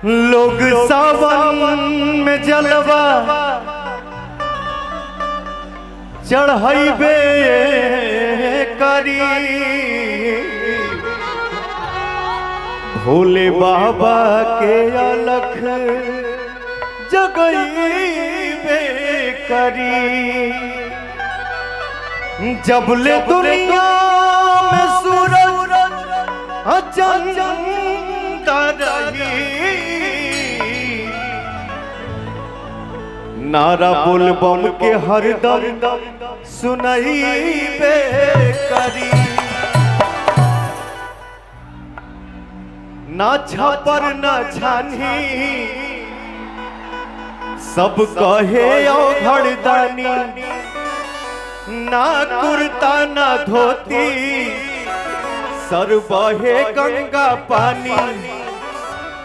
लोग सावन में जलवा चढ़ाइबे करी, भोले बाबा के अलख जगइबे करी। जबले दुनिया में सूरज चंदा रही, नारा बोल बम के हरदम सुनइबे करी। ना छपर ना छानी सब कहे औघड़दानी, ना कुर्ता ना धोती सर बहे गंगा पानी।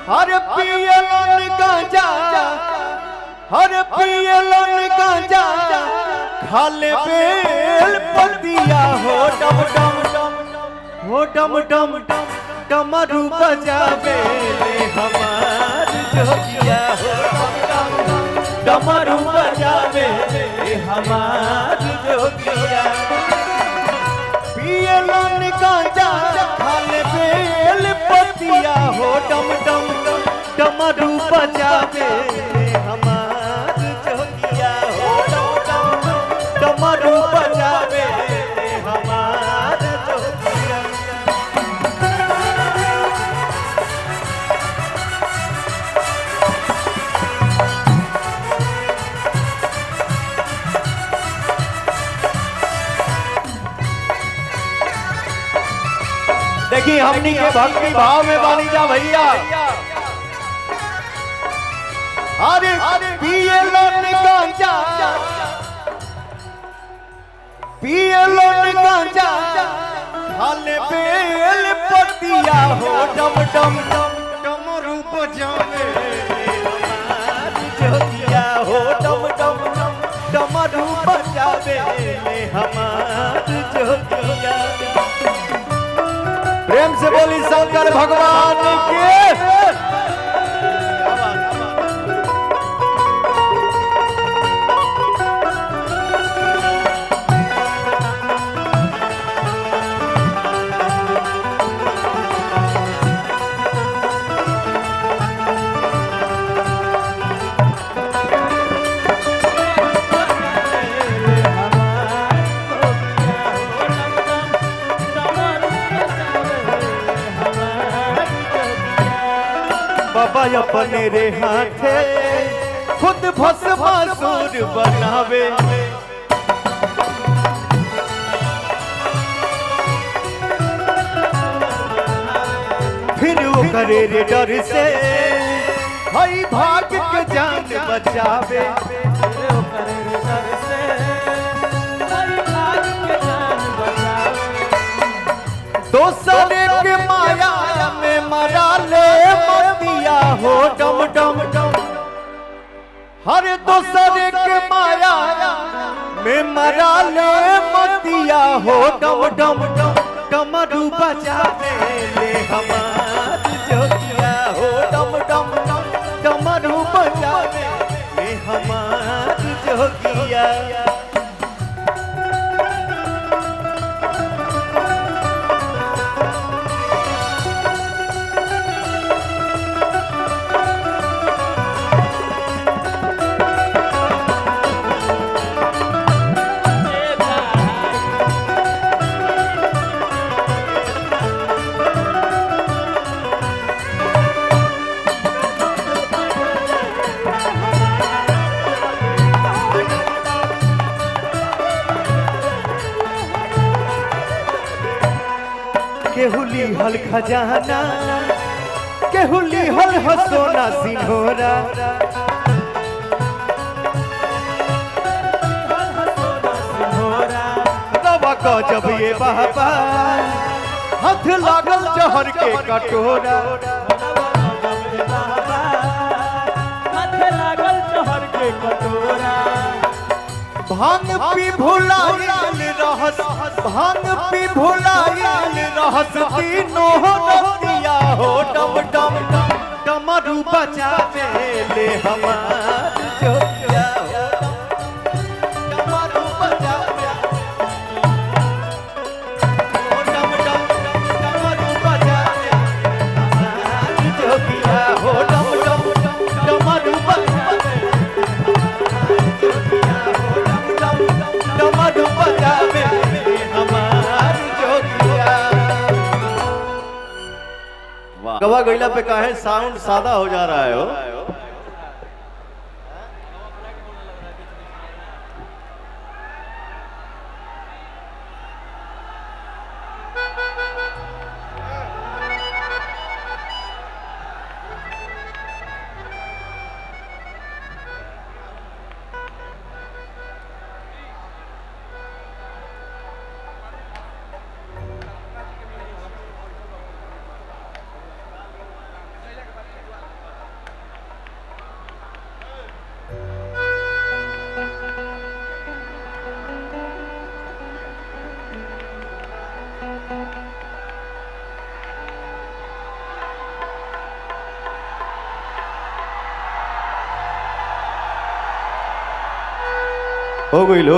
हर पियलन गांजा, हर पियलन गांजा, खाले बेल पतिया हो डम डम हो डम डम डमरू बजावे हमार जोगिया हो डम डम डमरू बजावे हमार जोगिया। पियलन गांजा खाले बेल पतिया हो डम डम डमरू बजावे हमार जोगिया हो डम डम डमरू बजावे हमार जोगिया। देखिए हमनी के भक्ति भाव में बानी जा भैया। अरे पियलन गांजा, पियलन गांजा, खाले बेल पतिया हो डम डम डमरू बजावे हमार जोगिया हो डम डम डमरू बजावे हमार जोगिया। प्रेम से बोली शंकर भगवान के। बाबा अपने रे हाथे खुद भस्मासुर बनावे, फिर वो करे रे डर से हई भाग के जान बचावे। दोसरे के माया में मरा ले मतिया हो डम डम डम, हर दोसरे के माया में मरा ले मतिया हो डम डम डमरू बजावे ले हमार जोगिया हो डम डम डमरू बजावे ले हमार जोगिया। केहुली हल खजाना, केहुली हल हसोना सिंहोरा, रवा को जब ये बाबा हाथ लागल जहर के कटोरा, हाथ लागल जहर के कटोरा। भांग पी भुलाइल रहस, भांग पी भुलाइल रहस तीनों रतिया हो डम डम डमरू बजावे ले हमार जोगिया हो डमरू बजावे ओ डम डम डमरू बजावे हमार जोगिया हो डम डम डमरू बजावे हमार जोगिया हो डम डम डमरू बजावे हमार जोगिया। गवा गईला पे काहे साउंड सादा हो जा रहा है हो? हो गई लो